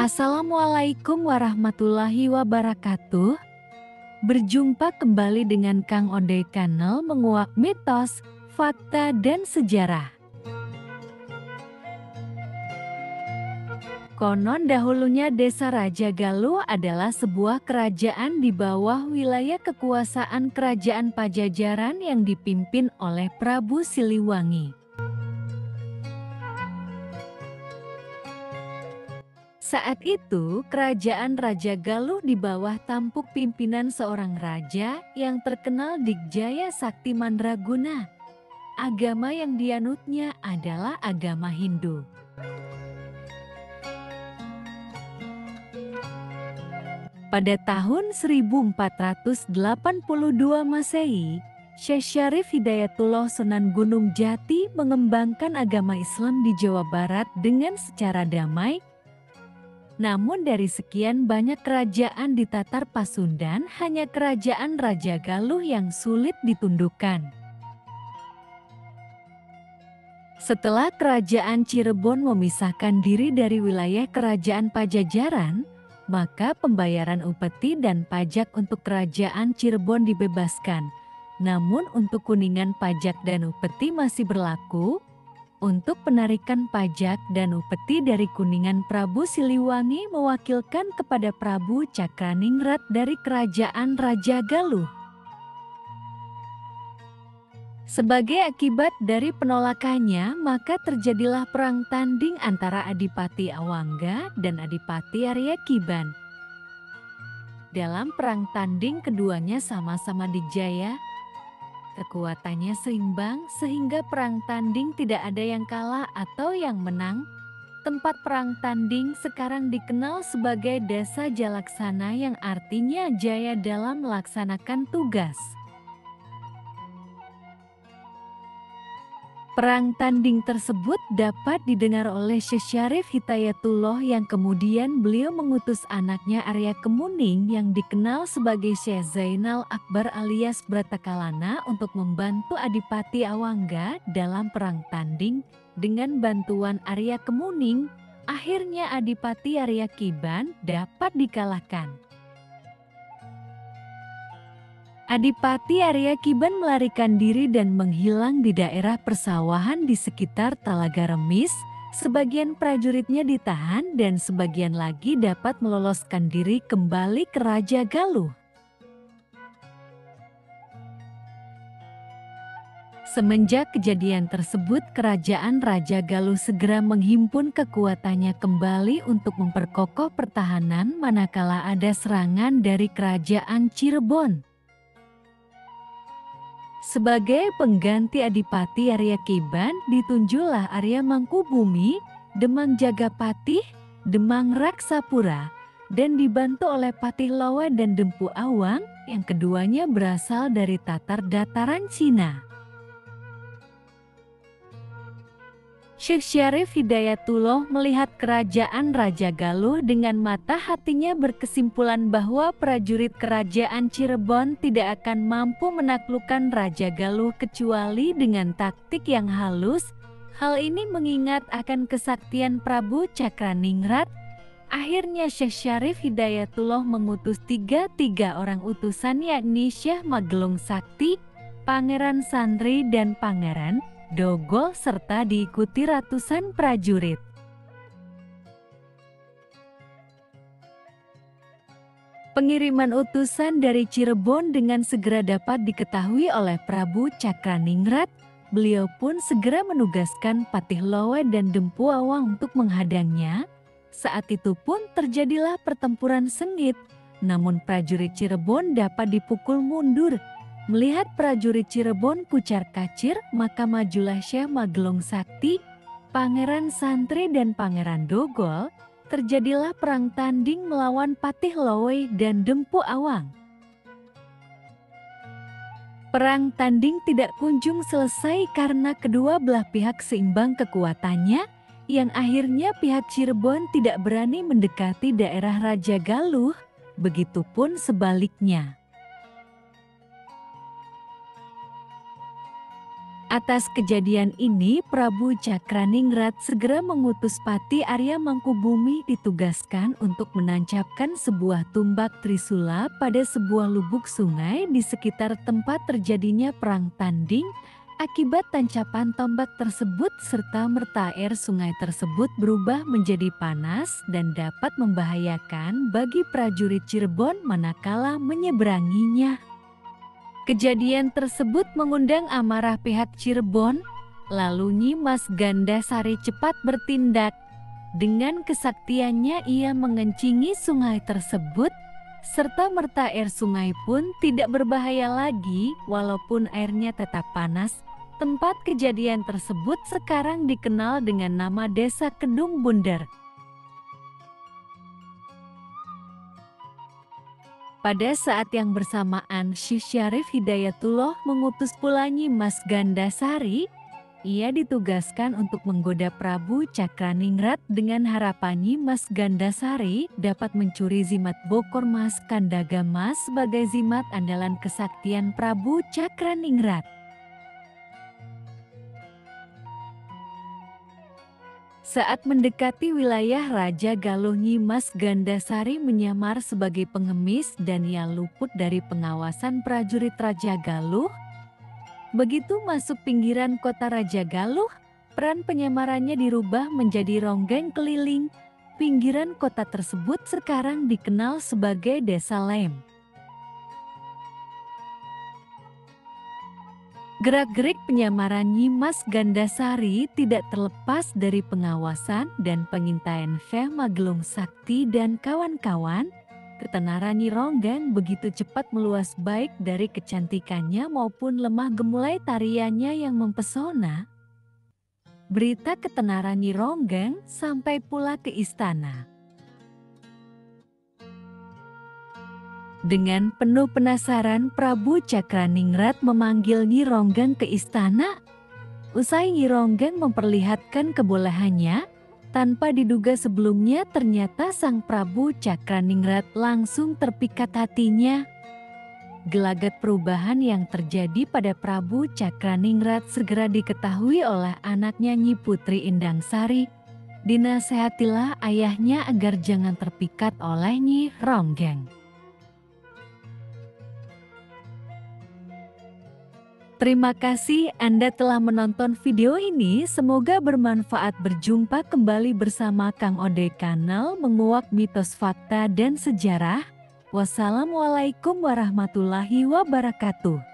Assalamualaikum warahmatullahi wabarakatuh. Berjumpa kembali dengan Kang Ode Kanal menguak mitos, fakta, dan sejarah. Konon dahulunya Desa Raja Galuh adalah sebuah kerajaan di bawah wilayah kekuasaan Kerajaan Pajajaran yang dipimpin oleh Prabu Siliwangi. Saat itu, kerajaan Raja Galuh di bawah tampuk pimpinan seorang raja yang terkenal Dikjaya Sakti Mandraguna. Agama yang dianutnya adalah agama Hindu. Pada tahun 1482 Masehi, Syekh Syarif Hidayatullah Sunan Gunung Jati mengembangkan agama Islam di Jawa Barat dengan secara damai. Namun dari sekian banyak kerajaan di Tatar Pasundan, hanya kerajaan Raja Galuh yang sulit ditundukkan. Setelah kerajaan Cirebon memisahkan diri dari wilayah kerajaan Pajajaran, maka pembayaran upeti dan pajak untuk kerajaan Cirebon dibebaskan. Namun untuk Kuningan pajak dan upeti masih berlaku. Untuk penarikan pajak dan upeti dari Kuningan, Prabu Siliwangi mewakilkan kepada Prabu Cakraningrat dari kerajaan Raja Galuh. Sebagai akibat dari penolakannya, maka terjadilah perang tanding antara Adipati Awangga dan Adipati Arya Kiban. Dalam perang tanding keduanya sama-sama dijaya. Kekuatannya seimbang sehingga perang tanding tidak ada yang kalah atau yang menang. Tempat perang tanding sekarang dikenal sebagai Desa Jalaksana yang artinya jaya dalam melaksanakan tugas. Perang tanding tersebut dapat didengar oleh Syekh Syarif Hidayatullah yang kemudian beliau mengutus anaknya Arya Kemuning yang dikenal sebagai Syekh Zainal Akbar alias Bratakalana untuk membantu Adipati Awangga dalam perang tanding. Dengan bantuan Arya Kemuning, akhirnya Adipati Arya Kiban dapat dikalahkan. Adipati Arya Kiban melarikan diri dan menghilang di daerah persawahan di sekitar Talaga Remis. Sebagian prajuritnya ditahan dan sebagian lagi dapat meloloskan diri kembali ke Raja Galuh. Semenjak kejadian tersebut, kerajaan Raja Galuh segera menghimpun kekuatannya kembali untuk memperkokoh pertahanan manakala ada serangan dari kerajaan Cirebon. Sebagai pengganti Adipati Arya Kiban, ditunjuklah Arya Mangkubumi, Demang Jagapatih, Demang Raksapura, dan dibantu oleh Patih Lowe dan Dempu Awang, yang keduanya berasal dari Tatar dataran Cina. Syekh Syarif Hidayatullah melihat kerajaan Raja Galuh dengan mata hatinya berkesimpulan bahwa prajurit kerajaan Cirebon tidak akan mampu menaklukkan Raja Galuh kecuali dengan taktik yang halus. Hal ini mengingat akan kesaktian Prabu Cakraningrat. Akhirnya Syekh Syarif Hidayatullah mengutus tiga orang utusan, yakni Syekh Magelung Sakti, Pangeran Santri, dan Pangeran Dogol serta diikuti ratusan prajurit. Pengiriman utusan dari Cirebon dengan segera dapat diketahui oleh Prabu Cakraningrat. Beliau pun segera menugaskan Patih Lowe dan Dempu Awang untuk menghadangnya. Saat itu pun terjadilah pertempuran sengit, namun prajurit Cirebon dapat dipukul mundur. Melihat prajurit Cirebon kucar-kacir, maka majulah Syekh Magelung Sakti, Pangeran Santri, dan Pangeran Dogol. Terjadilah perang tanding melawan Patih Lowe dan Dempu Awang. Perang tanding tidak kunjung selesai karena kedua belah pihak seimbang kekuatannya, yang akhirnya pihak Cirebon tidak berani mendekati daerah Raja Galuh, begitupun sebaliknya. Atas kejadian ini, Prabu Cakraningrat segera mengutus Pati Arya Mangkubumi ditugaskan untuk menancapkan sebuah tumbak trisula pada sebuah lubuk sungai di sekitar tempat terjadinya perang tanding. Akibat tancapan tombak tersebut serta merta air sungai tersebut berubah menjadi panas dan dapat membahayakan bagi prajurit Cirebon manakala menyeberanginya. Kejadian tersebut mengundang amarah pihak Cirebon, lalu Nyi Mas Gandasari cepat bertindak. Dengan kesaktiannya ia mengencingi sungai tersebut, serta merta air sungai pun tidak berbahaya lagi walaupun airnya tetap panas. Tempat kejadian tersebut sekarang dikenal dengan nama Desa Kedung Bunder. Pada saat yang bersamaan, Syekh Syarif Hidayatullah mengutus pula Nyi Mas Gandasari. Ia ditugaskan untuk menggoda Prabu Cakraningrat dengan harapan Nyi Mas Gandasari dapat mencuri zimat Bokor Mas Kandagamas sebagai zimat andalan kesaktian Prabu Cakraningrat. Saat mendekati wilayah Raja Galuh, Nyi Mas Gandasari menyamar sebagai pengemis dan ia luput dari pengawasan prajurit Raja Galuh. Begitu masuk pinggiran kota Raja Galuh, peran penyamarannya dirubah menjadi ronggeng keliling. Pinggiran kota tersebut sekarang dikenal sebagai Desa Lem. Gerak-gerik penyamaran Nyi Mas Gandasari tidak terlepas dari pengawasan dan pengintaian Syekh Magelung Sakti dan kawan-kawan. Ketenaran Nyi Ronggeng begitu cepat meluas baik dari kecantikannya maupun lemah gemulai tariannya yang mempesona. Berita ketenaran Nyi Ronggeng sampai pula ke istana. Dengan penuh penasaran, Prabu Cakraningrat memanggil Nyi Ronggeng ke istana. Usai Nyi Ronggeng memperlihatkan kebolehannya, tanpa diduga sebelumnya ternyata sang Prabu Cakraningrat langsung terpikat hatinya. Gelagat perubahan yang terjadi pada Prabu Cakraningrat segera diketahui oleh anaknya Nyi Putri Indangsari. Dinasehatilah ayahnya agar jangan terpikat oleh Nyi Ronggeng. Terima kasih Anda telah menonton video ini, semoga bermanfaat. Berjumpa kembali bersama Kang Ode Kanal Menguak Mitos Fakta dan Sejarah. Wassalamualaikum warahmatullahi wabarakatuh.